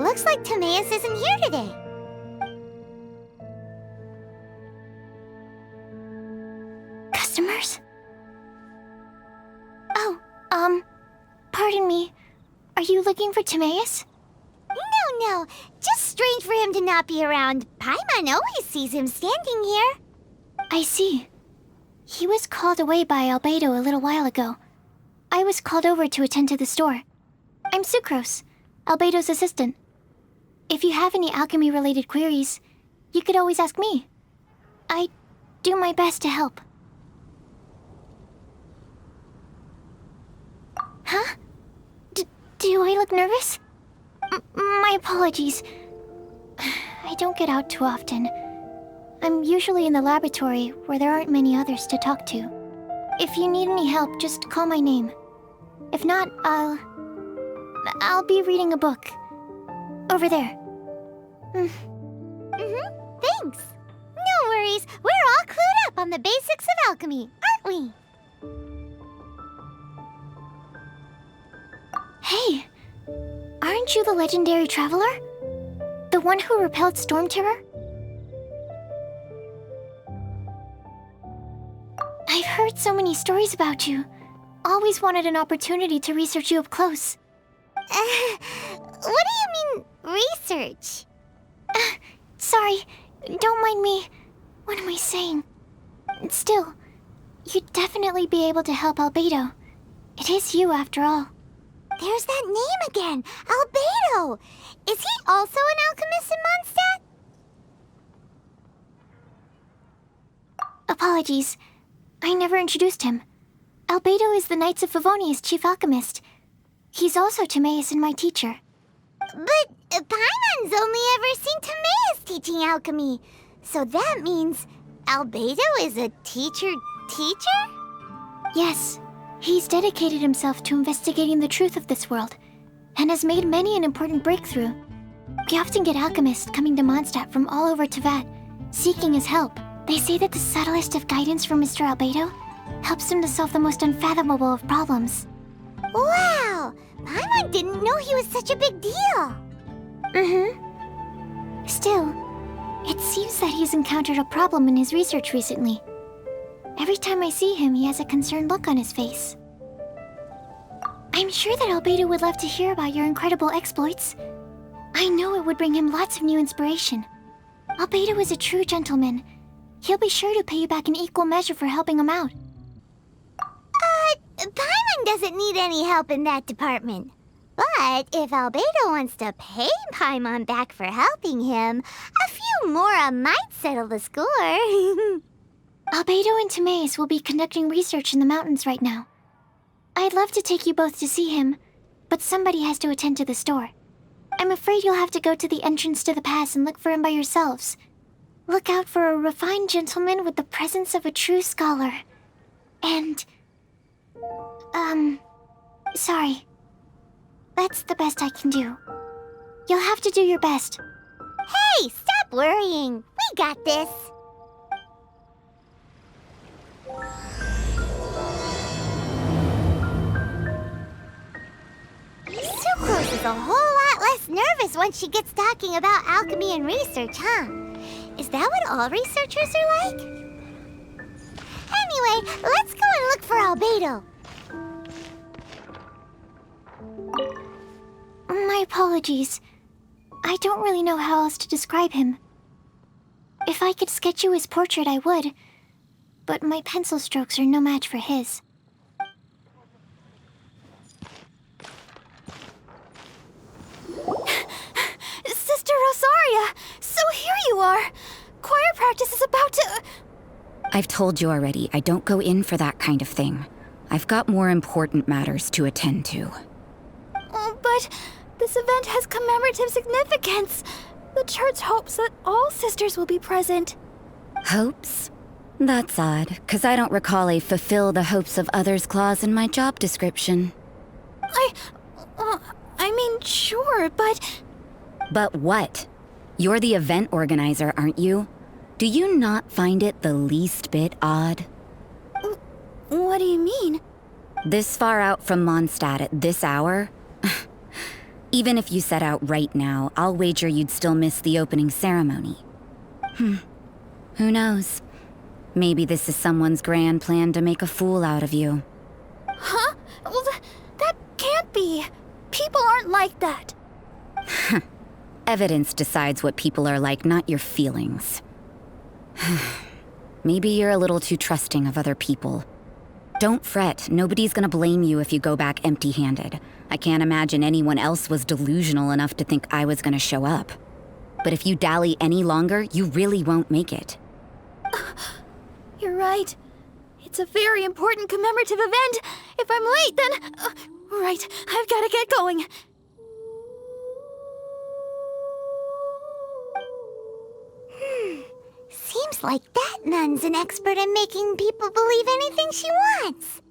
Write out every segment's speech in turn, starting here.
Looks like Timaeus isn't here today. Customers? Oh, pardon me. Are you looking for Timaeus? No. Just strange for him to not be around. Paimon always sees him standing here. I see. He was called away by Albedo a little while ago. I was called over to attend to the store. I'm Sucrose, Albedo's assistant. If you have any alchemy-related queries, you could always ask me. I do my best to help. Huh? Do I look nervous? My apologies. I don't get out too often. I'm usually in the laboratory where there aren't many others to talk to. If you need any help, just call my name. If not, I'll be reading a book. Over there. Thanks. No worries. We're all clued up on the basics of alchemy, aren't we? Hey, aren't you the legendary traveler? The one who repelled Storm Terror? I've heard so many stories about you. Always wanted an opportunity to research you up close. What do you mean, research? Sorry, don't mind me. What am I saying? Still, you'd definitely be able to help Albedo. It is you, after all. There's that name again, Albedo! Is he also an alchemist in Mondstadt? Apologies. I never introduced him. Albedo is the Knights of Favonia's chief alchemist. He's also Timaeus and my teacher. But Paimon's only ever seen Timaeus teaching alchemy. So that means Albedo is a teacher? Yes. He's dedicated himself to investigating the truth of this world, and has made many an important breakthrough. We often get alchemists coming to Mondstadt from all over Teyvat, seeking his help. They say that the subtlest of guidance from Mr. Albedo helps him to solve the most unfathomable of problems. Wow! Paimon didn't know he was such a big deal! Still, it seems that he's encountered a problem in his research recently. Every time I see him, he has a concerned look on his face. I'm sure that Albedo would love to hear about your incredible exploits. I know it would bring him lots of new inspiration. Albedo is a true gentleman. He'll be sure to pay you back in equal measure for helping him out. Paimon doesn't need any help in that department. But if Albedo wants to pay Paimon back for helping him, a few more might settle the score. Albedo and Timaeus will be conducting research in the mountains right now. I'd love to take you both to see him, but somebody has to attend to the store. I'm afraid you'll have to go to the entrance to the pass and look for him by yourselves. Look out for a refined gentleman with the presence of a true scholar. And... sorry. That's the best I can do. You'll have to do your best. Hey, stop worrying. We got this. Sucrose is a whole lot less nervous once she gets talking about alchemy and research, huh? Is that what all researchers are like? Anyway, let's go and look for Albedo. My apologies. I don't really know how else to describe him. If I could sketch you his portrait, I would. But my pencil strokes are no match for his. Sister Rosaria! So here you are! Choir practice is about to... I've told you already, I don't go in for that kind of thing. I've got more important matters to attend to. Oh, but this event has commemorative significance. The church hopes that all sisters will be present. Hopes? That's odd, 'cause I don't recall a fulfill the hopes of others clause in my job description. I mean, sure, but... But what? You're the event organizer, aren't you? Do you not find it the least bit odd? What do you mean? This far out from Mondstadt at this hour? Even if you set out right now, I'll wager you'd still miss the opening ceremony. Who knows? Maybe this is someone's grand plan to make a fool out of you. Huh? Well, that can't be. People aren't like that. Evidence decides what people are like, not your feelings. Maybe you're a little too trusting of other people. Don't fret, nobody's gonna blame you if you go back empty-handed. I can't imagine anyone else was delusional enough to think I was gonna show up. But if you dally any longer, you really won't make it. You're right. It's a very important commemorative event. If I'm late, then... right, I've gotta get going. Seems like that nun's an expert in making people believe anything she wants.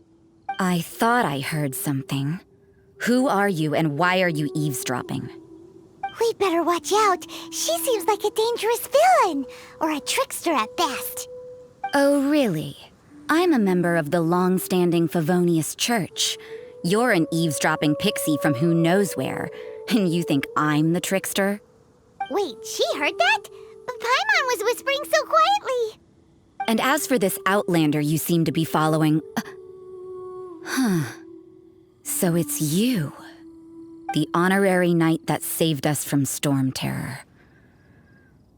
I thought I heard something. Who are you and why are you eavesdropping? We'd better watch out. She seems like a dangerous villain, or a trickster at best. Oh, really? I'm a member of the long-standing Favonius Church. You're an eavesdropping pixie from who knows where, and you think I'm the trickster? Wait, she heard that? Paimon was whispering so quietly. And as for this outlander you seem to be following... So it's you. The honorary knight that saved us from storm terror.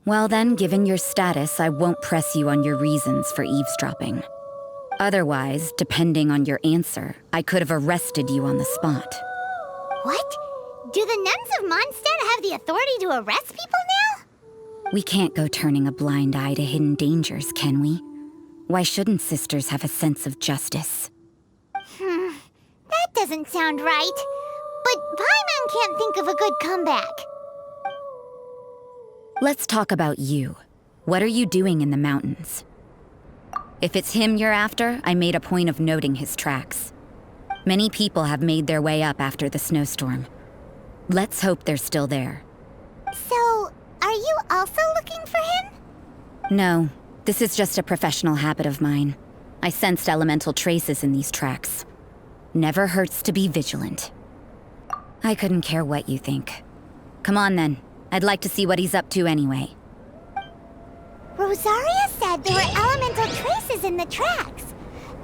Well then, given your status, I won't press you on your reasons for eavesdropping. Otherwise, depending on your answer, I could have arrested you on the spot. What? Do the nuns of Mondstadt have the authority to arrest people now? We can't go turning a blind eye to hidden dangers, can we? Why shouldn't sisters have a sense of justice? That doesn't sound right. But Paimon can't think of a good comeback. Let's talk about you. What are you doing in the mountains? If it's him you're after, I made a point of noting his tracks. Many people have made their way up after the snowstorm. Let's hope they're still there. So, are you also looking for him? No, this is just a professional habit of mine. I sensed elemental traces in these tracks. Never hurts to be vigilant. I couldn't care what you think. Come on then. I'd like to see what he's up to anyway. Rosaria said there were elemental traces in the tracks.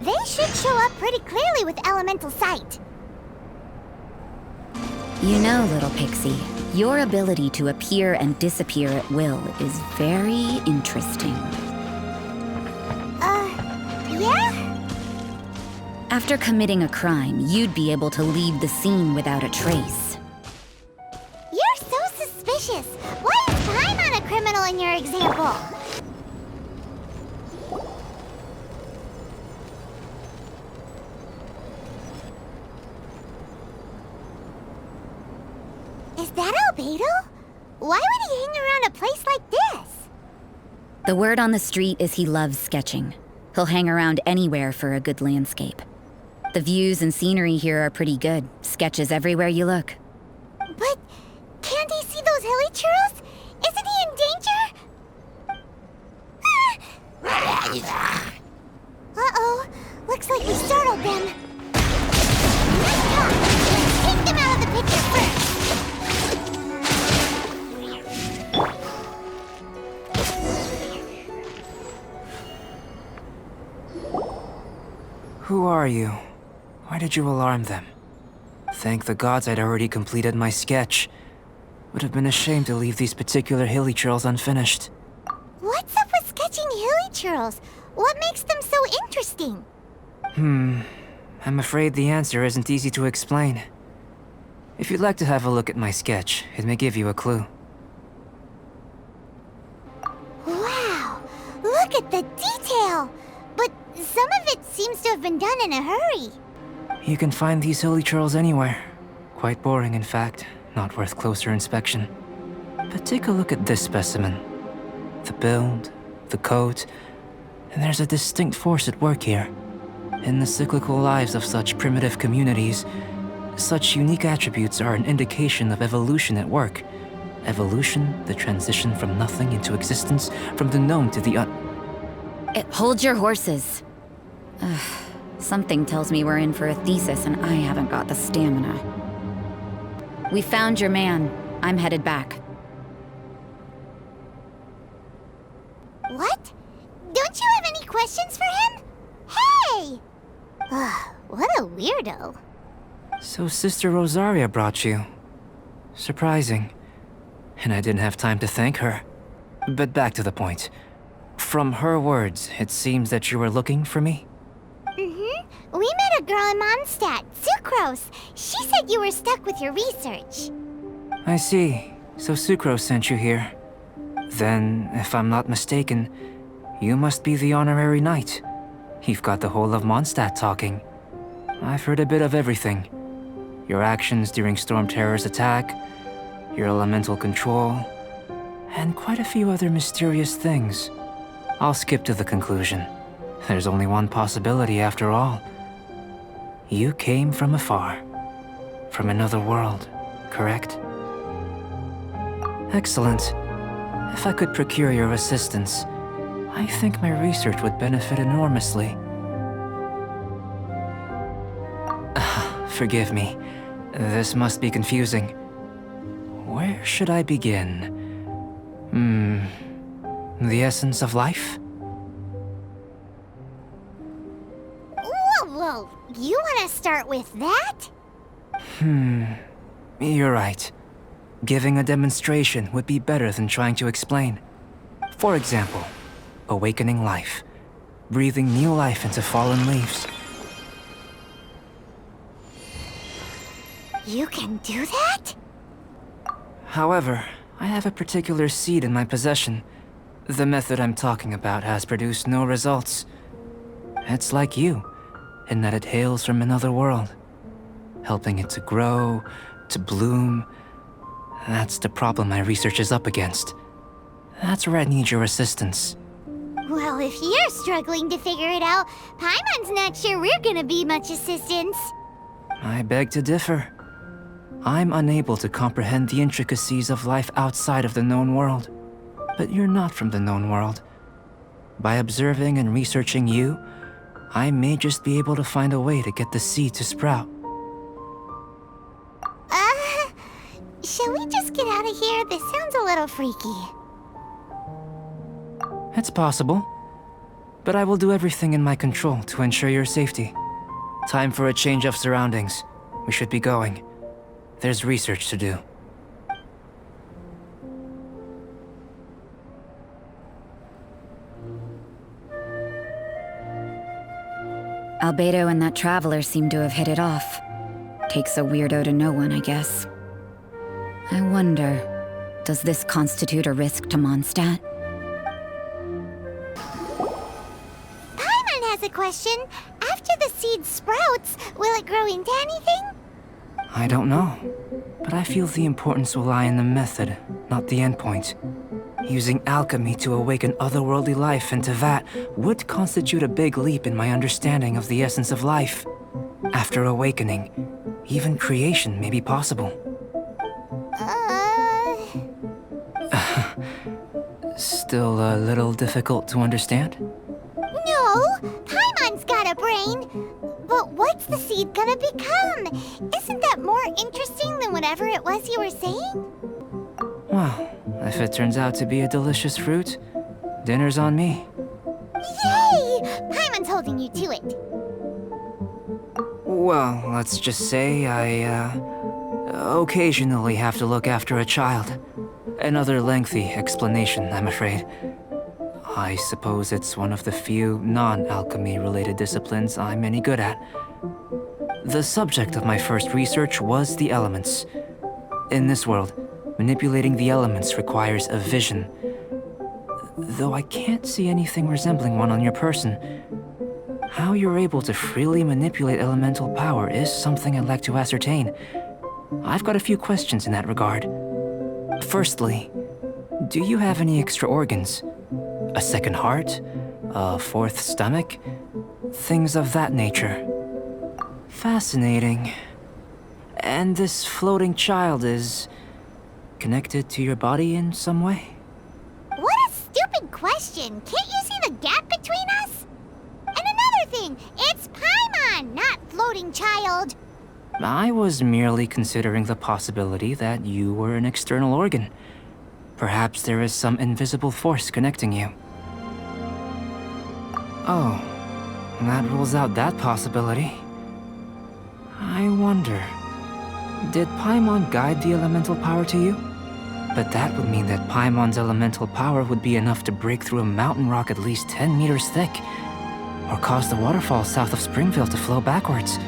They should show up pretty clearly with elemental sight. You know, little pixie, your ability to appear and disappear at will is very interesting. Yeah? After committing a crime, you'd be able to leave the scene without a trace. You're so suspicious. Why is Paimon a criminal in your example? Is that Albedo? Why would he hang around a place like this? The word on the street is he loves sketching. He'll hang around anywhere for a good landscape. The views and scenery here are pretty good. Sketches everywhere you look. But can't he see those hilly churls? Isn't he in danger? Uh-oh. Looks like we startled them. Come, let's take them out of the picture first. Who are you? Why did you alarm them? Thank the gods I'd already completed my sketch. Would have been a shame to leave these particular hilly churls unfinished. What's up with sketching hilly churls? What makes them so interesting? I'm afraid the answer isn't easy to explain. If you'd like to have a look at my sketch, it may give you a clue. Wow! Look at the detail! But some of it seems to have been done in a hurry. You can find these hilly churls anywhere. Quite boring, in fact. Not worth closer inspection. But take a look at this specimen. The build, the coat, and there's a distinct force at work here. In the cyclical lives of such primitive communities, such unique attributes are an indication of evolution at work. Evolution, the transition from nothing into existence, from the known to the Hold your horses. Something tells me we're in for a thesis and I haven't got the stamina. We found your man. I'm headed back. What? Don't you have any questions for him? Hey! What a weirdo. So Sister Rosaria brought you. Surprising. And I didn't have time to thank her. But back to the point. From her words, it seems that you were looking for me? Mm-hmm. We met a girl in Mondstadt, Sucrose. She said you were stuck with your research. I see. So Sucrose sent you here. Then, if I'm not mistaken, you must be the honorary knight. You've got the whole of Mondstadt talking. I've heard a bit of everything. Your actions during Storm Terror's attack, your elemental control, and quite a few other mysterious things. I'll skip to the conclusion. There's only one possibility after all. You came from afar. From another world, correct? Excellent. If I could procure your assistance, I think my research would benefit enormously. Forgive me. This must be confusing. Where should I begin? The essence of life? Whoa, you want to start with that? You're right. Giving a demonstration would be better than trying to explain. For example, awakening life. Breathing new life into fallen leaves. You can do that? However, I have a particular seed in my possession. The method I'm talking about has produced no results. It's like you, in that it hails from another world. Helping it to grow, to bloom. That's the problem my research is up against. That's where I need your assistance. Well, if you're struggling to figure it out, Paimon's not sure we're gonna be much assistance. I beg to differ. I'm unable to comprehend the intricacies of life outside of the known world. But you're not from the known world. By observing and researching you, I may just be able to find a way to get the seed to sprout. Shall we just get out of here? This sounds a little freaky. It's possible. But I will do everything in my control to ensure your safety. Time for a change of surroundings. We should be going. There's research to do. Albedo and that traveler seem to have hit it off. Takes a weirdo to know one, I guess. I wonder, does this constitute a risk to Mondstadt? Paimon has a question. After the seed sprouts, will it grow into anything? I don't know. But I feel the importance will lie in the method, not the endpoint. Using alchemy to awaken otherworldly life into that would constitute a big leap in my understanding of the essence of life. After awakening, even creation may be possible. Still a little difficult to understand? No, Paimon's got a brain. But what's the seed gonna become? Isn't that more interesting than whatever it was you were saying? Well, if it turns out to be a delicious fruit, dinner's on me. Yay! Paimon's holding you to it. Well, let's just say I, occasionally have to look after a child. Another lengthy explanation, I'm afraid. I suppose it's one of the few non-alchemy related disciplines I'm any good at. The subject of my first research was the elements. In this world, manipulating the elements requires a vision. Though I can't see anything resembling one on your person. How you're able to freely manipulate elemental power is something I'd like to ascertain. I've got a few questions in that regard. Firstly, do you have any extra organs? A second heart? A fourth stomach? Things of that nature. Fascinating. And this floating child is connected to your body in some way? What a stupid question. Can't you see the gap between us? And another thing, it's Paimon, not floating child. I was merely considering the possibility that you were an external organ. Perhaps there is some invisible force connecting you. Oh, that rules out that possibility. I wonder, did Paimon guide the elemental power to you? But that would mean that Paimon's elemental power would be enough to break through a mountain rock at least 10 meters thick, or cause the waterfall south of Springville to flow backwards.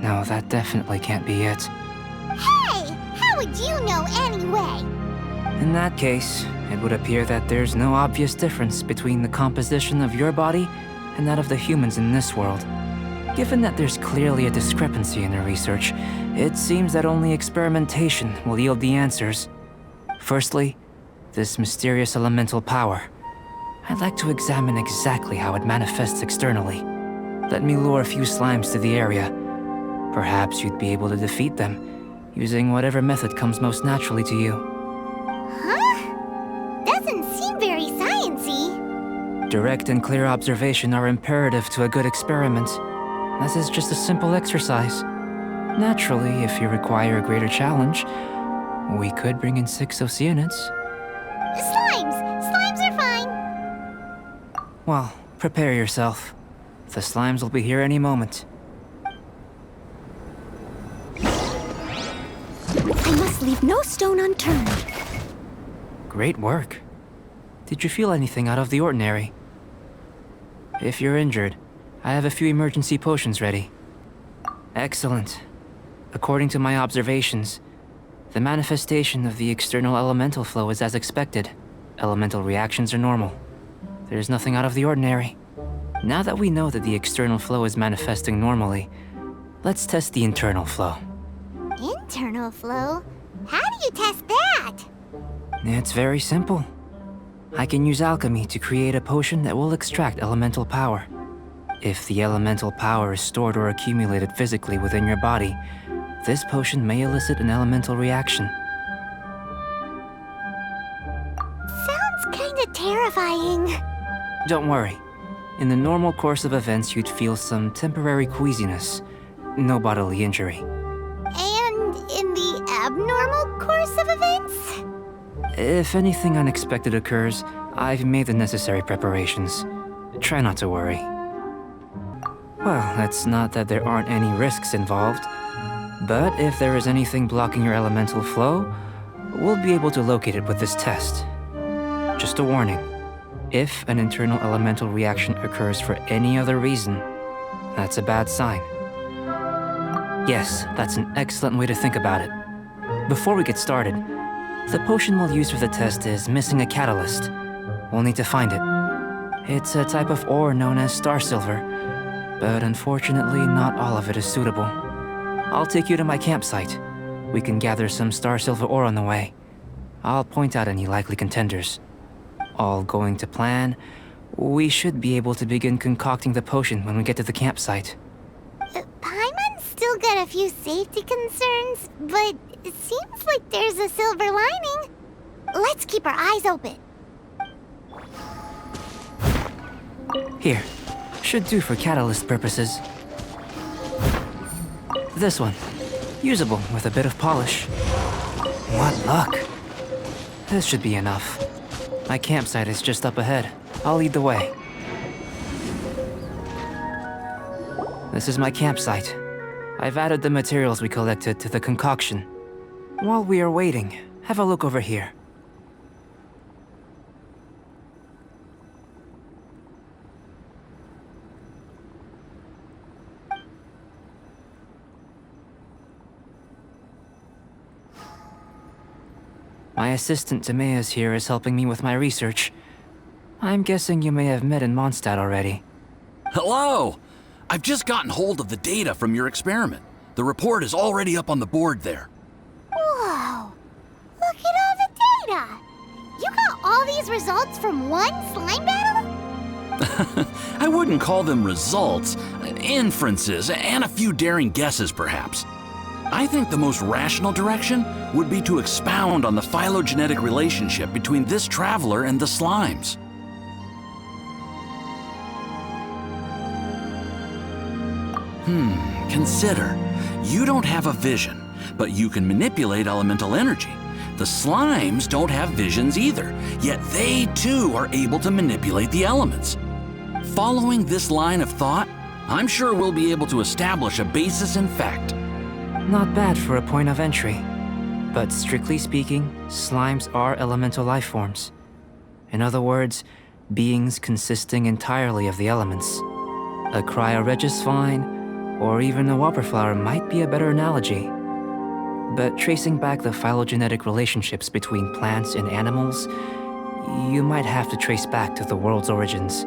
No, that definitely can't be it. Hey! How would you know anyway? In that case, it would appear that there's no obvious difference between the composition of your body and that of the humans in this world. Given that there's clearly a discrepancy in the research, it seems that only experimentation will yield the answers. Firstly, this mysterious elemental power. I'd like to examine exactly how it manifests externally. Let me lure a few slimes to the area. Perhaps you'd be able to defeat them, using whatever method comes most naturally to you. Huh? Doesn't seem very sciencey. Direct and clear observation are imperative to a good experiment. This is just a simple exercise. Naturally, if you require a greater challenge, we could bring in 6 Oceanids. Slimes! Slimes are fine. Well, prepare yourself. The slimes will be here any moment. I must leave no stone unturned. Great work. Did you feel anything out of the ordinary? If you're injured, I have a few emergency potions ready. Excellent. According to my observations, the manifestation of the external elemental flow is as expected. Elemental reactions are normal. There's nothing out of the ordinary. Now that we know that the external flow is manifesting normally, let's test the internal flow. Internal flow? How do you test that? It's very simple. I can use alchemy to create a potion that will extract elemental power. If the elemental power is stored or accumulated physically within your body, this potion may elicit an elemental reaction. Sounds kinda terrifying. Don't worry. In the normal course of events, you'd feel some temporary queasiness. No bodily injury. And in the abnormal course of events? If anything unexpected occurs, I've made the necessary preparations. Try not to worry. Well, it's not that there aren't any risks involved. But if there is anything blocking your elemental flow, we'll be able to locate it with this test. Just a warning. If an internal elemental reaction occurs for any other reason, that's a bad sign. Yes, that's an excellent way to think about it. Before we get started, the potion we'll use for the test is missing a catalyst. We'll need to find it. It's a type of ore known as star silver, but unfortunately not all of it is suitable. I'll take you to my campsite. We can gather some star silver ore on the way. I'll point out any likely contenders. All going to plan, we should be able to begin concocting the potion when we get to the campsite. Paimon's still got a few safety concerns, but it seems like there's a silver lining. Let's keep our eyes open. Here, should do for catalyst purposes. This one, usable with a bit of polish. What luck. This should be enough. My campsite is just up ahead. I'll lead the way. This is my campsite. I've added the materials we collected to the concoction. While we are waiting, have a look over here. My assistant Timaeus here is helping me with my research. I'm guessing you may have met in Mondstadt already. Hello! I've just gotten hold of the data from your experiment. The report is already up on the board there. Whoa! Look at all the data! You got all these results from one slime battle? I wouldn't call them results, inferences, and a few daring guesses perhaps. I think the most rational direction would be to expound on the phylogenetic relationship between this traveler and the slimes. Consider, you don't have a vision, but you can manipulate elemental energy. The slimes don't have visions either, yet they too are able to manipulate the elements. Following this line of thought, I'm sure we'll be able to establish a basis in fact. Not bad for a point of entry. But strictly speaking, slimes are elemental life forms. In other words, beings consisting entirely of the elements. A cryoregis or even a wildflower might be a better analogy. But tracing back the phylogenetic relationships between plants and animals, you might have to trace back to the world's origins.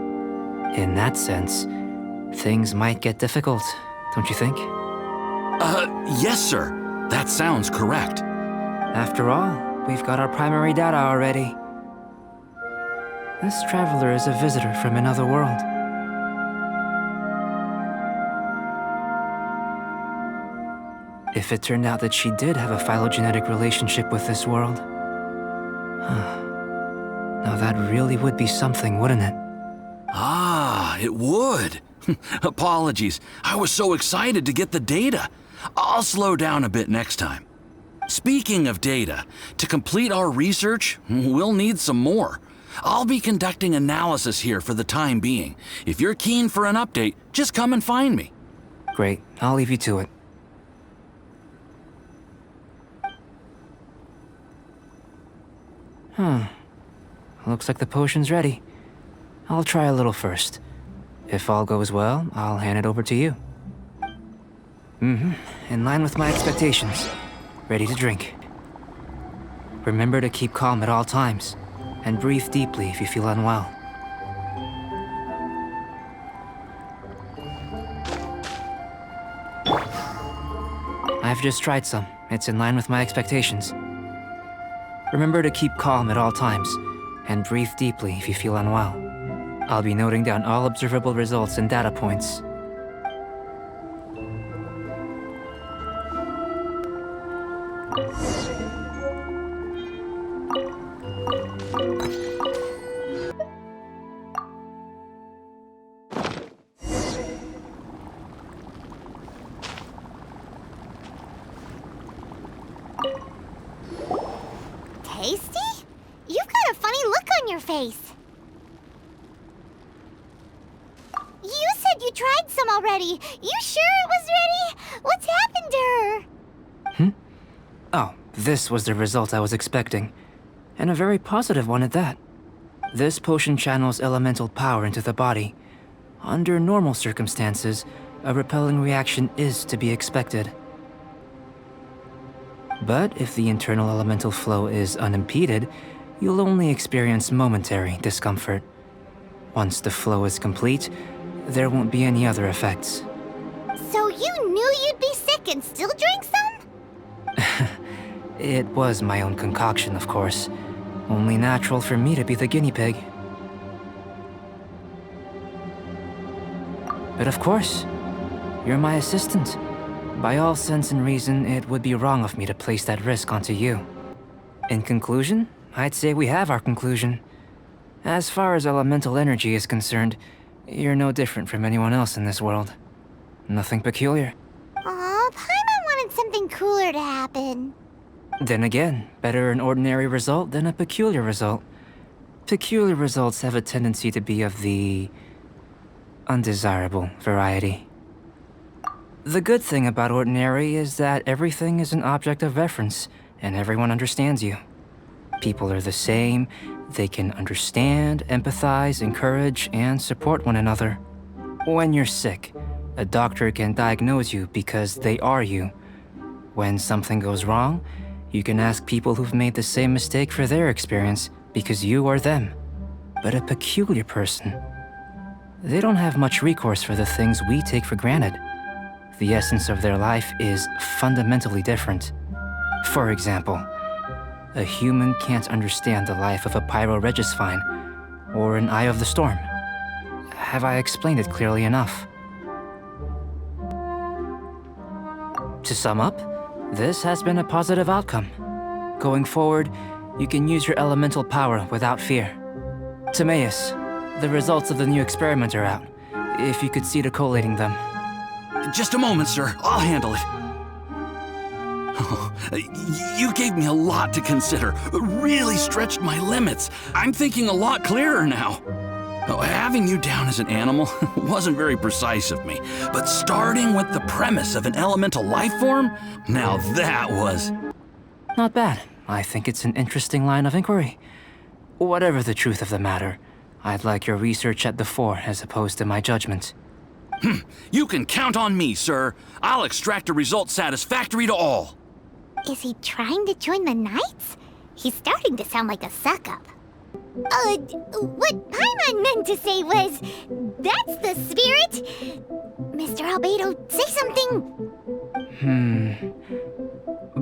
In that sense, things might get difficult, don't you think? Yes, sir. That sounds correct. After all, we've got our primary data already. This traveler is a visitor from another world. If it turned out that she did have a phylogenetic relationship with this world... Now that really would be something, wouldn't it? Ah, it would. Apologies. I was so excited to get the data. I'll slow down a bit next time. Speaking of data, to complete our research, we'll need some more. I'll be conducting analysis here for the time being. If you're keen for an update, just come and find me. Great. I'll leave you to it. Looks like the potion's ready. I'll try a little first. If all goes well, I'll hand it over to you. In line with my expectations. Ready to drink. Remember to keep calm at all times, and breathe deeply if you feel unwell. I've just tried some. It's in line with my expectations. Remember to keep calm at all times, and breathe deeply if you feel unwell. I'll be noting down all observable results and data points. Tasty? You've got a funny look on your face. You said you tried some already. You sure it was ready? What's happened to her? Oh, this was the result I was expecting. And a very positive one at that. This potion channels elemental power into the body. Under normal circumstances, a repelling reaction is to be expected. But if the internal elemental flow is unimpeded, you'll only experience momentary discomfort. Once the flow is complete, there won't be any other effects. So you knew you'd be sick and still drank some? It was my own concoction, of course. Only natural for me to be the guinea pig. But of course, you're my assistant. By all sense and reason, it would be wrong of me to place that risk onto you. In conclusion, I'd say we have our conclusion. As far as elemental energy is concerned, you're no different from anyone else in this world. Nothing peculiar. Aw, Paimon wanted something cooler to happen. Then again, better an ordinary result than a peculiar result. Peculiar results have a tendency to be of the undesirable variety. The good thing about ordinary is that everything is an object of reference, and everyone understands you. People are the same, they can understand, empathize, encourage, and support one another. When you're sick, a doctor can diagnose you because they are you. When something goes wrong, you can ask people who've made the same mistake for their experience because you are them. But a peculiar person, they don't have much recourse for the things we take for granted. The essence of their life is fundamentally different. For example, a human can't understand the life of a pyroregis or an Eye of the Storm. Have I explained it clearly enough? To sum up, this has been a positive outcome. Going forward, you can use your elemental power without fear. Timaeus, the results of the new experiment are out. If you could see to collating them. Just a moment, sir. I'll handle it. Oh, you gave me a lot to consider. Really stretched my limits. I'm thinking a lot clearer now. Oh, having you down as an animal wasn't very precise of me, but starting with the premise of an elemental life form, now that was... Not bad. I think it's an interesting line of inquiry. Whatever the truth of the matter, I'd like your research at the fore as opposed to my judgment. You can count on me, sir. I'll extract a result satisfactory to all. Is he trying to join the Knights? He's starting to sound like a suck-up. What Paimon meant to say was, that's the spirit! Mr. Albedo, say something!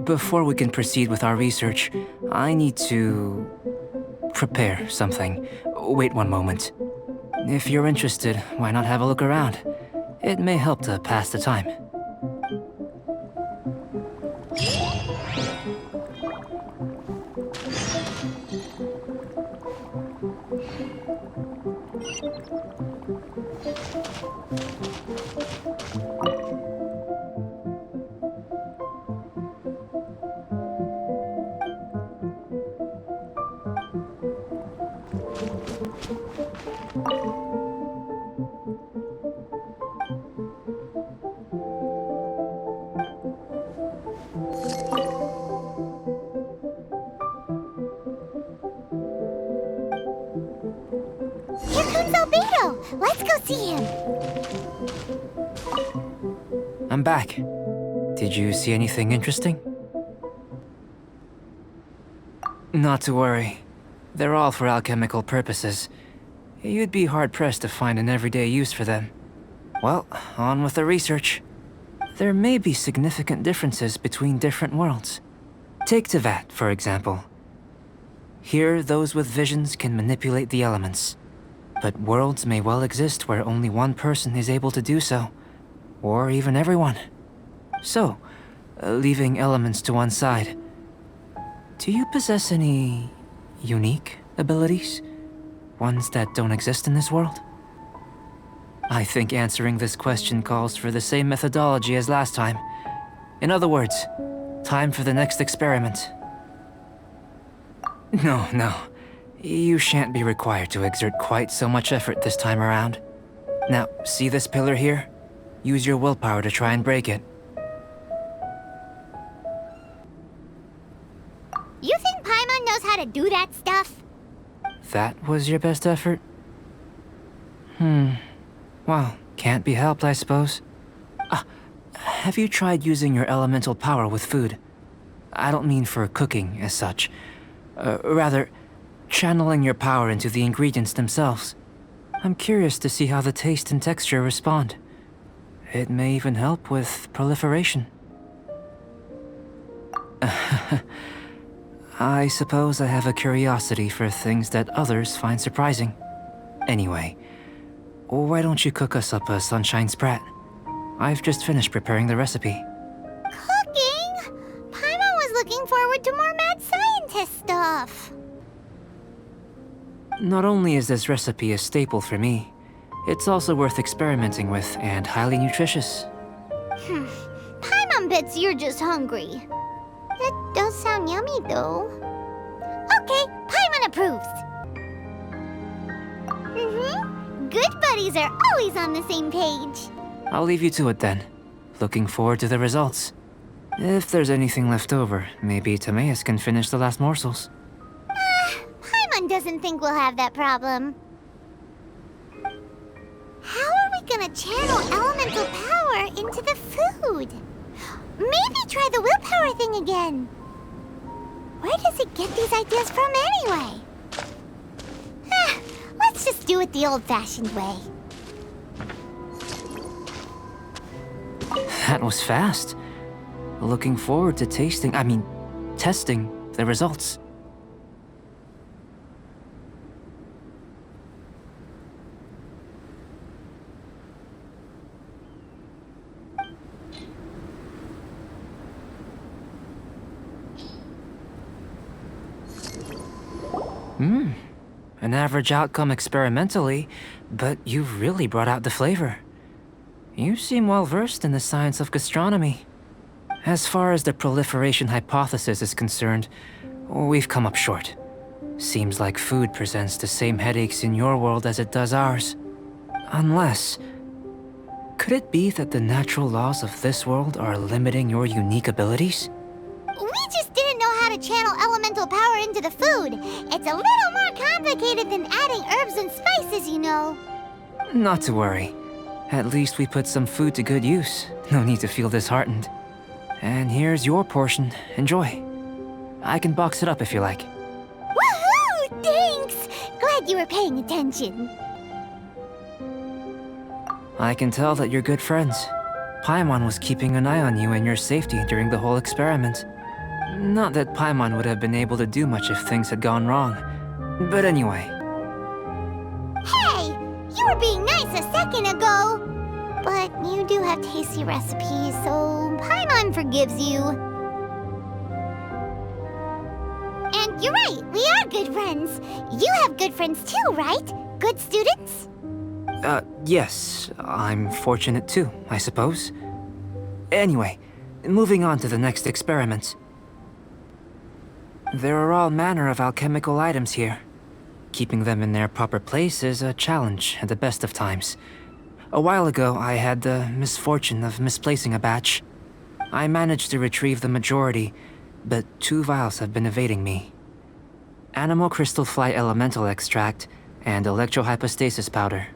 Before we can proceed with our research, I need to... prepare something. Wait one moment. If you're interested, why not have a look around? It may help to pass the time. Here comes Albedo! Let's go see him! I'm back. Did you see anything interesting? Not to worry. They're all for alchemical purposes. You'd be hard-pressed to find an everyday use for them. Well, on with the research. There may be significant differences between different worlds. Take Tevat, for example. Here, those with visions can manipulate the elements. But worlds may well exist where only one person is able to do so. Or even everyone. So, leaving elements to one side, do you possess any unique abilities? Ones that don't exist in this world? I think answering this question calls for the same methodology as last time. In other words, time for the next experiment. No. You shan't be required to exert quite so much effort this time around. Now, see this pillar here? Use your willpower to try and break it. You think Paimon knows how to do that stuff? That was your best effort? Well, can't be helped, I suppose. Have you tried using your elemental power with food? I don't mean for cooking as such. Rather, channeling your power into the ingredients themselves. I'm curious to see how the taste and texture respond. It may even help with proliferation. I suppose I have a curiosity for things that others find surprising. Anyway, why don't you cook us up a sunshine sprat? I've just finished preparing the recipe. Cooking? Paimon was looking forward to more mad scientist stuff. Not only is this recipe a staple for me, it's also worth experimenting with and highly nutritious. Paimon bets you're just hungry. That does sound yummy, though. Okay, Paimon approves. Good buddies are always on the same page. I'll leave you to it then. Looking forward to the results. If there's anything left over, maybe Timaeus can finish the last morsels. Paimon doesn't think we'll have that problem. How are we gonna channel elemental power into the food? Maybe try the willpower thing again. Where does it get these ideas from anyway? Let's just do it the old-fashioned way. That was fast. Looking forward to testing the results. An average outcome experimentally, but you've really brought out the flavor. You seem well versed in the science of gastronomy. As far as the proliferation hypothesis is concerned, we've come up short. Seems like food presents the same headaches in your world as it does ours. Unless... could it be that the natural laws of this world are limiting your unique abilities? We just didn't know how to channel elemental power into the food. It's a little more complicated than adding herbs and spices, you know. Not to worry. At least we put some food to good use. No need to feel disheartened. And here's your portion. Enjoy. I can box it up if you like. Woohoo! Thanks! Glad you were paying attention. I can tell that you're good friends. Paimon was keeping an eye on you and your safety during the whole experiment. Not that Paimon would have been able to do much if things had gone wrong. But anyway. Hey! You were being nice a second ago! But you do have tasty recipes, so Paimon forgives you. And you're right, we are good friends. You have good friends too, right? Good students? Yes. I'm fortunate too, I suppose. Anyway, moving on to the next experiment. There are all manner of alchemical items here. Keeping them in their proper place is a challenge at the best of times. A while ago, I had the misfortune of misplacing a batch. I managed to retrieve the majority, but 2 vials have been evading me. Animal crystal fly elemental extract and electrohypostasis powder.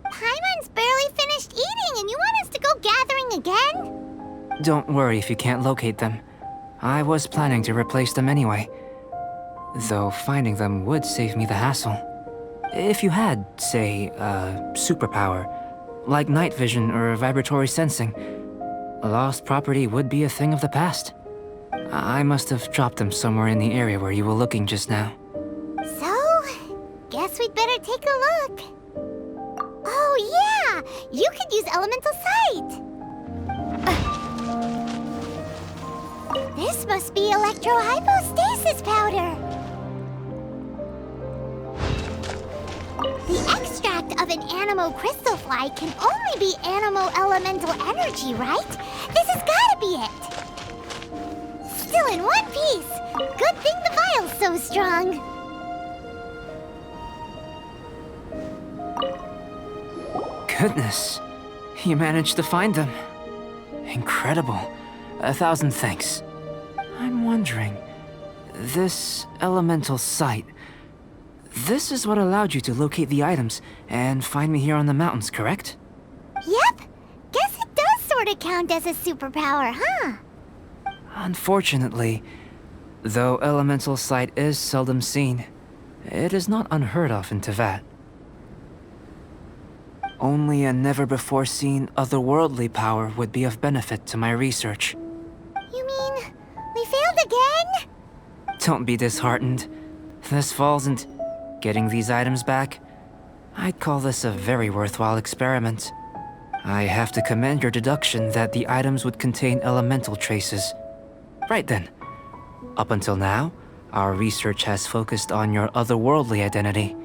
Paimon's barely finished eating and you want us to go gathering again? Don't worry if you can't locate them. I was planning to replace them anyway. Though finding them would save me the hassle. If you had, say, a superpower, like night vision or vibratory sensing, lost property would be a thing of the past. I must have dropped them somewhere in the area where you were looking just now. So, guess we'd better take a look. Oh yeah! You could use elemental sight! This must be electrohypostasis powder! The extract of an animo crystal fly can only be animo elemental energy, right? This has gotta be it! Still in one piece! Good thing the vial's so strong! Goodness, you managed to find them. Incredible. 1,000 thanks. I'm wondering, this elemental sight, this is what allowed you to locate the items and find me here on the mountains, correct? Yep. Guess it does sort of count as a superpower, huh? Unfortunately, though elemental sight is seldom seen, it is not unheard of in Teyvat. Only a never-before-seen otherworldly power would be of benefit to my research. You mean, we failed again? Don't be disheartened. This falls into getting these items back. I'd call this a very worthwhile experiment. I have to commend your deduction that the items would contain elemental traces. Right then. Up until now, our research has focused on your otherworldly identity.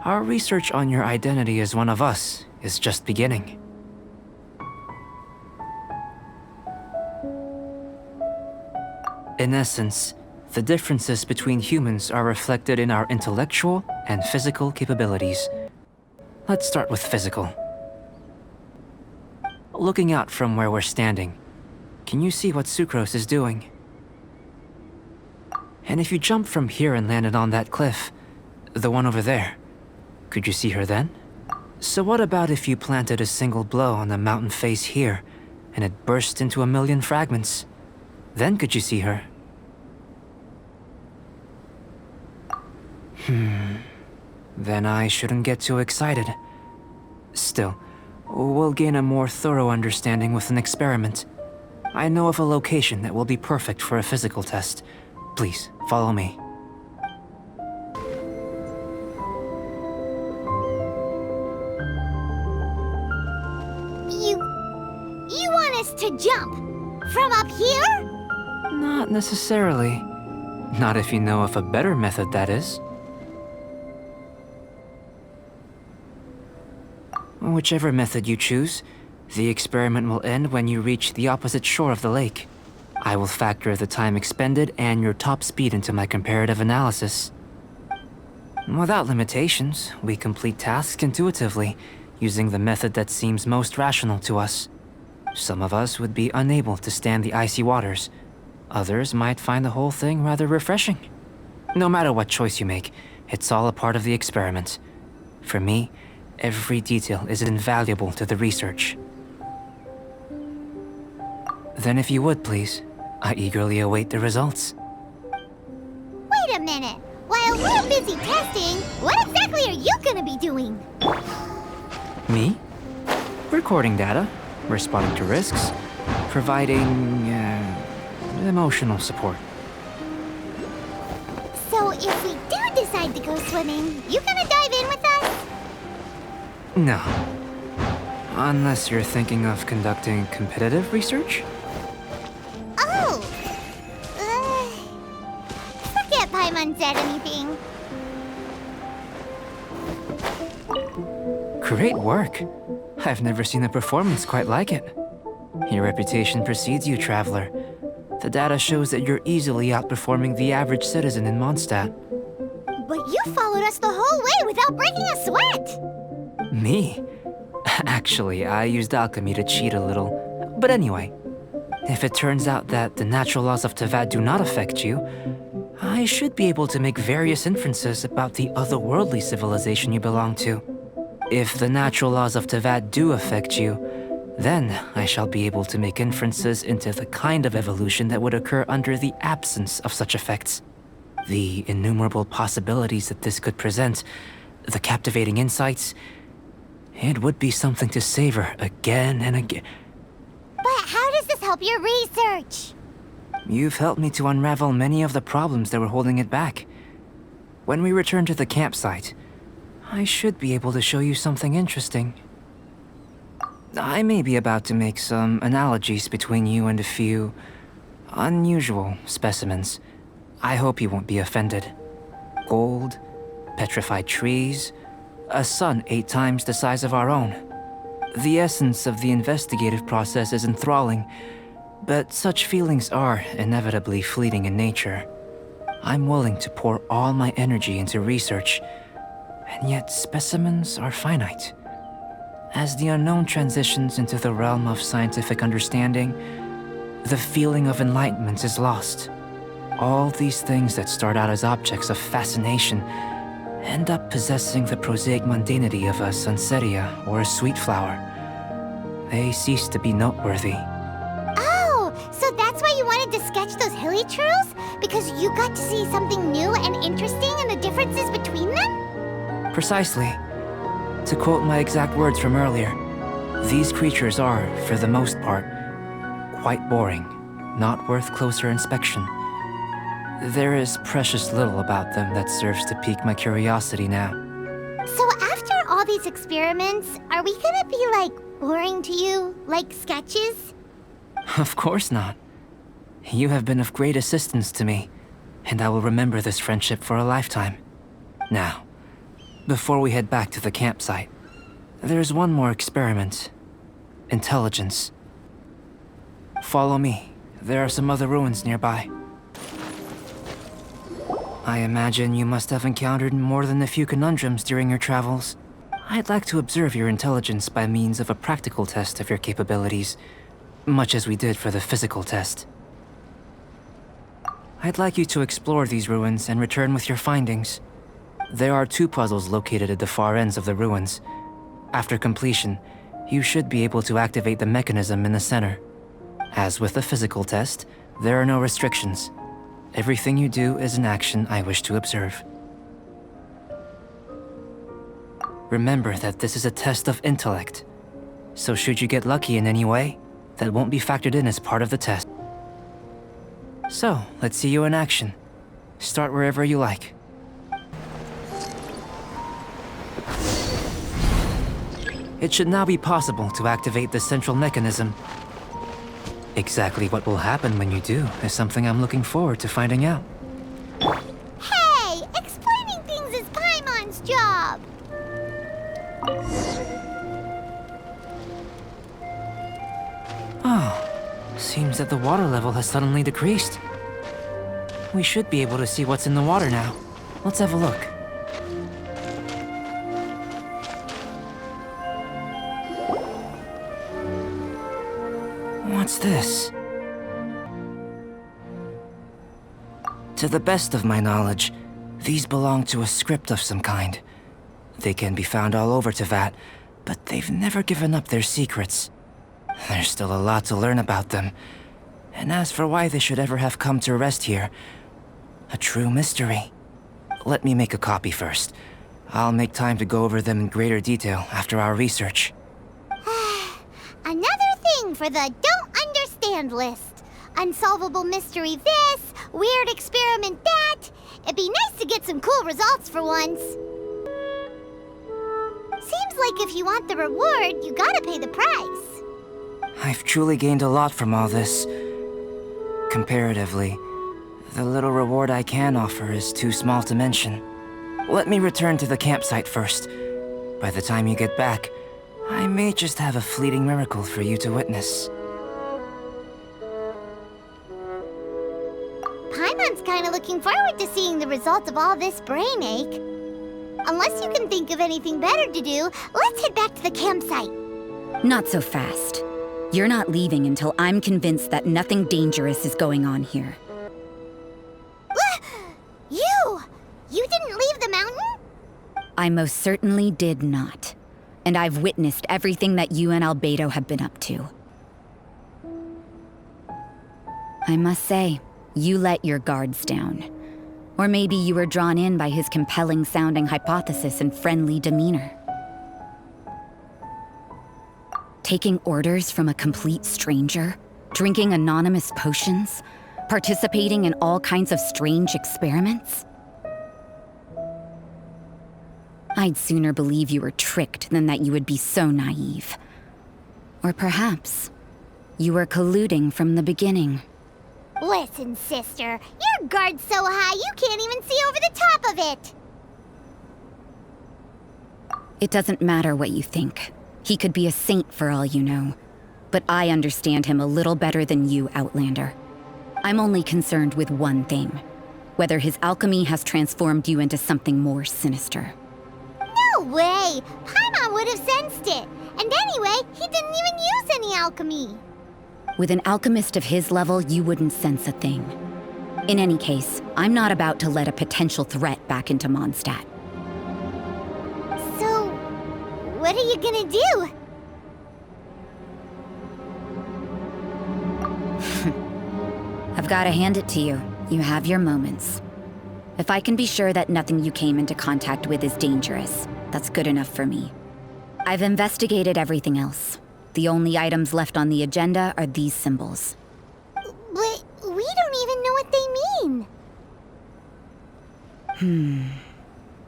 Our research on your identity as one of us is just beginning. In essence, the differences between humans are reflected in our intellectual and physical capabilities. Let's start with physical. Looking out from where we're standing, can you see what Sucrose is doing? And if you jumped from here and landed on that cliff, the one over there, could you see her then? So what about if you planted a single blow on the mountain face here, and it burst into 1,000,000 fragments? Then could you see her? Then I shouldn't get too excited. Still, we'll gain a more thorough understanding with an experiment. I know of a location that will be perfect for a physical test. Please, follow me. You want us to jump? From up here? Not necessarily. Not if you know of a better method, that is. Whichever method you choose, The experiment will end when you reach the opposite shore of the lake. I will factor the time expended and your top speed into my comparative analysis. Without limitations, we complete tasks intuitively, using the method that seems most rational to us. Some of us would be unable to stand the icy waters. Others might find the whole thing rather refreshing. No matter what choice you make, it's all a part of the experiment. For me, every detail is invaluable to the research. Then if you would, please, I eagerly await the results. Wait a minute. While we're busy testing, what exactly are you gonna be doing? Me? Recording data, responding to risks, providing, emotional support. So if we do decide to go swimming, you gonna dive in with us? No. Unless you're thinking of conducting competitive research? Oh! Forget Paimon said anything. Great work. I've never seen a performance quite like it. Your reputation precedes you, traveler. The data shows that you're easily outperforming the average citizen in Mondstadt. But you followed us the whole way without breaking a sweat! Me? Actually, I used alchemy to cheat a little. But anyway, if it turns out that the natural laws of Teyvat do not affect you, I should be able to make various inferences about the otherworldly civilization you belong to. If the natural laws of Teyvat do affect you, then I shall be able to make inferences into the kind of evolution that would occur under the absence of such effects. The innumerable possibilities that this could present, the captivating insights, it would be something to savor again and again. But how does this help your research? You've helped me to unravel many of the problems that were holding it back. When we return to the campsite, I should be able to show you something interesting. I may be about to make some analogies between you and a few unusual specimens. I hope you won't be offended. Gold, petrified trees, a sun 8 times the size of our own. The essence of the investigative process is enthralling, but such feelings are inevitably fleeting in nature. I'm willing to pour all my energy into research, and yet specimens are finite. As the unknown transitions into the realm of scientific understanding, the feeling of enlightenment is lost. All these things that start out as objects of fascination end up possessing the prosaic mundanity of a sunsetia or a sweet flower. They cease to be noteworthy. Oh, so that's why you wanted to sketch those hilly churls? Because you got to see something new and interesting and the differences between them? Precisely. To quote my exact words from earlier, these creatures are, for the most part, quite boring, not worth closer inspection. There is precious little about them that serves to pique my curiosity now. So after all these experiments, are we gonna be, like, boring to you? Like sketches? Of course not. You have been of great assistance to me, and I will remember this friendship for a lifetime. Now, before we head back to the campsite, there's one more experiment. Intelligence. Follow me. There are some other ruins nearby. I imagine you must have encountered more than a few conundrums during your travels. I'd like to observe your intelligence by means of a practical test of your capabilities, much as we did for the physical test. I'd like you to explore these ruins and return with your findings. There are 2 puzzles located at the far ends of the ruins. After completion, you should be able to activate the mechanism in the center. As with the physical test, there are no restrictions. Everything you do is an action I wish to observe. Remember that this is a test of intellect, so should you get lucky in any way, that won't be factored in as part of the test. So, let's see you in action. Start wherever you like. It should now be possible to activate the central mechanism. Exactly what will happen when you do is something I'm looking forward to finding out. Hey! Explaining things is Paimon's job! Seems that the water level has suddenly decreased. We should be able to see what's in the water now. Let's have a look. What's this? To the best of my knowledge, these belong to a script of some kind. They can be found all over Teyvat, but they've never given up their secrets. There's still a lot to learn about them. And as for why they should ever have come to rest here, a true mystery. Let me make a copy first. I'll make time to go over them in greater detail after our research. Another thing for the don't understand list. Unsolvable mystery this, weird experiment that. It'd be nice to get some cool results for once. Seems like if you want the reward, you gotta pay the price. I've truly gained a lot from all this. Comparatively, the little reward I can offer is too small to mention. Let me return to the campsite first. By the time you get back, I may just have a fleeting miracle for you to witness. Paimon's kinda looking forward to seeing the result of all this brain ache. Unless you can think of anything better to do, let's head back to the campsite. Not so fast. You're not leaving until I'm convinced that nothing dangerous is going on here. You didn't leave the mountain? I most certainly did not. And I've witnessed everything that you and Albedo have been up to. I must say, you let your guards down. Or maybe you were drawn in by his compelling-sounding hypothesis and friendly demeanor. Taking orders from a complete stranger, drinking anonymous potions, participating in all kinds of strange experiments? I'd sooner believe you were tricked than that you would be so naive. Or perhaps, you were colluding from the beginning. Listen, sister, your guard's so high you can't even see over the top of it! It doesn't matter what you think. He could be a saint for all you know. But I understand him a little better than you, Outlander. I'm only concerned with one thing. Whether his alchemy has transformed you into something more sinister. No way! Paimon would have sensed it! And anyway, he didn't even use any alchemy! With an alchemist of his level, you wouldn't sense a thing. In any case, I'm not about to let a potential threat back into Mondstadt. So, what are you gonna do? I've gotta hand it to you. You have your moments. If I can be sure that nothing you came into contact with is dangerous, that's good enough for me. I've investigated everything else. The only items left on the agenda are these symbols. But we don't even know what they mean.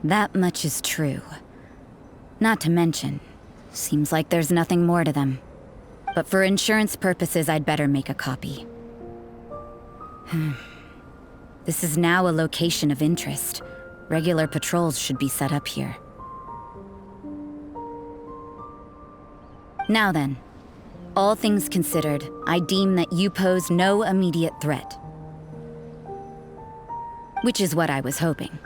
That much is true. Not to mention, seems like there's nothing more to them. But for insurance purposes, I'd better make a copy. This is now a location of interest. Regular patrols should be set up here. Now then, all things considered, I deem that you pose no immediate threat. Which is what I was hoping.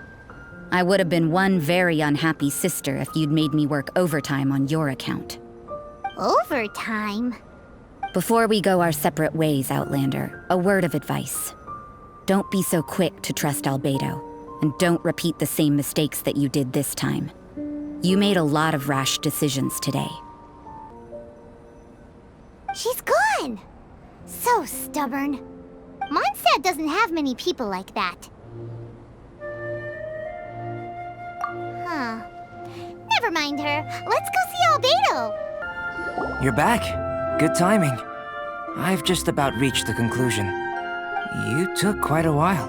I would have been one very unhappy sister if you'd made me work overtime on your account. Overtime? Before we go our separate ways, Outlander, a word of advice. Don't be so quick to trust Albedo, and don't repeat the same mistakes that you did this time. You made a lot of rash decisions today. She's gone! So stubborn. Mondstadt doesn't have many people like that. Huh. Never mind her. Let's go see Albedo! You're back. Good timing. I've just about reached the conclusion. You took quite a while.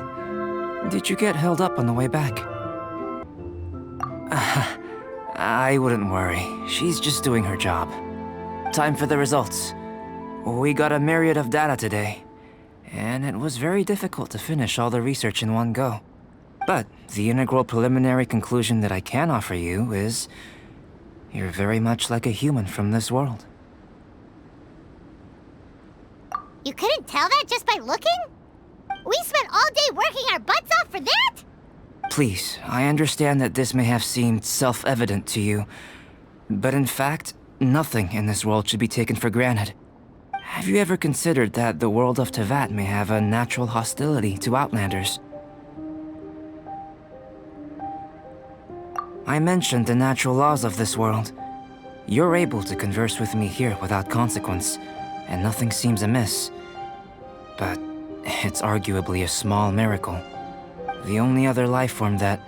Did you get held up on the way back? I wouldn't worry. She's just doing her job. Time for the results. We got a myriad of data today, and it was very difficult to finish all the research in one go. But the integral preliminary conclusion that I can offer you is you're very much like a human from this world. You couldn't tell that just by looking? We spent all day working our butts off for that? Please, I understand that this may have seemed self-evident to you, but in fact, nothing in this world should be taken for granted. Have you ever considered that the world of Teyvat may have a natural hostility to Outlanders? I mentioned the natural laws of this world. You're able to converse with me here without consequence, and nothing seems amiss. But it's arguably a small miracle. The only other life form that,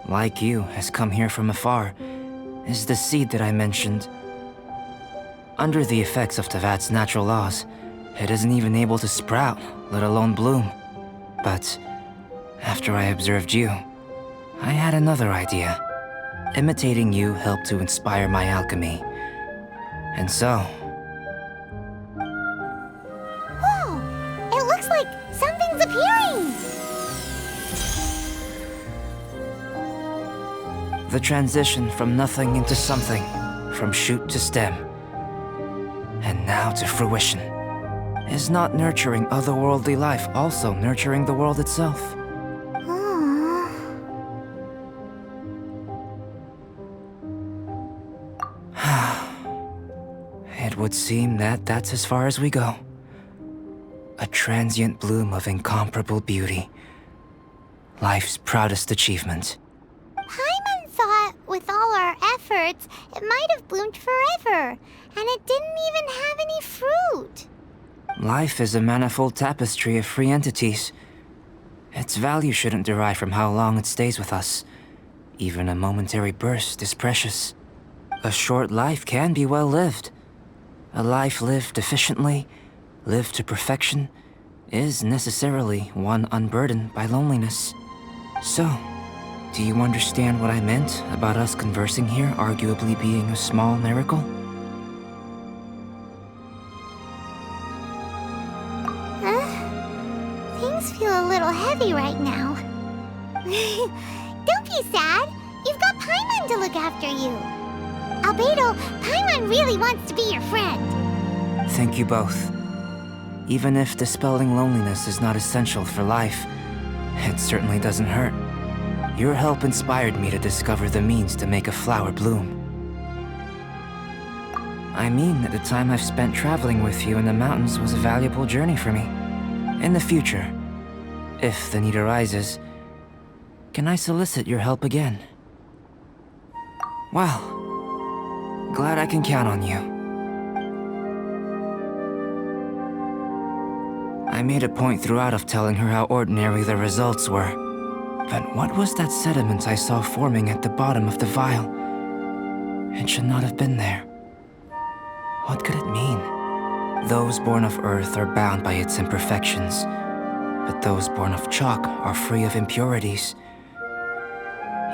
like you, has come here from afar is the seed that I mentioned. Under the effects of Teyvat's natural laws, it isn't even able to sprout, let alone bloom. But after I observed you, I had another idea. Imitating you helped to inspire my alchemy. And so... Whoa! It looks like something's appearing! The transition from nothing into something, from shoot to stem, and now to fruition. Is not nurturing otherworldly life also nurturing the world itself? It would seem that that's as far as we go. A transient bloom of incomparable beauty. Life's proudest achievement. Paimon thought, with all our efforts, it might have bloomed forever, and it didn't even have any fruit. Life is a manifold tapestry of free entities. Its value shouldn't derive from how long it stays with us. Even a momentary burst is precious. A short life can be well lived. A life lived efficiently, lived to perfection, is necessarily one unburdened by loneliness. So, do you understand what I meant about us conversing here arguably being a small miracle? Things feel a little heavy right now. Don't be sad. You've got Paimon to look after you. Albedo, Paimon really wants to be your friend. Thank you both. Even if dispelling loneliness is not essential for life, it certainly doesn't hurt. Your help inspired me to discover the means to make a flower bloom. I mean that the time I've spent traveling with you in the mountains was a valuable journey for me. In the future, if the need arises, can I solicit your help again? Well, glad I can count on you. I made a point throughout of telling her how ordinary the results were. But what was that sediment I saw forming at the bottom of the vial? It should not have been there. What could it mean? Those born of earth are bound by its imperfections, but those born of chalk are free of impurities.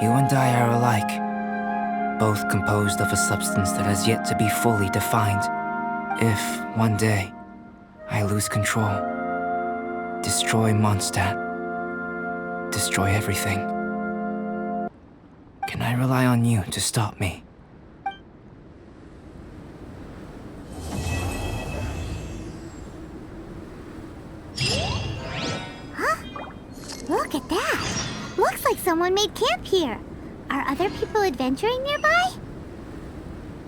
You and I are alike, both composed of a substance that has yet to be fully defined. If, one day, I lose control, destroy Mondstadt, destroy everything, can I rely on you to stop me? Look at that! Looks like someone made camp here. Are other people adventuring nearby?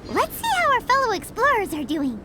Let's see how our fellow explorers are doing.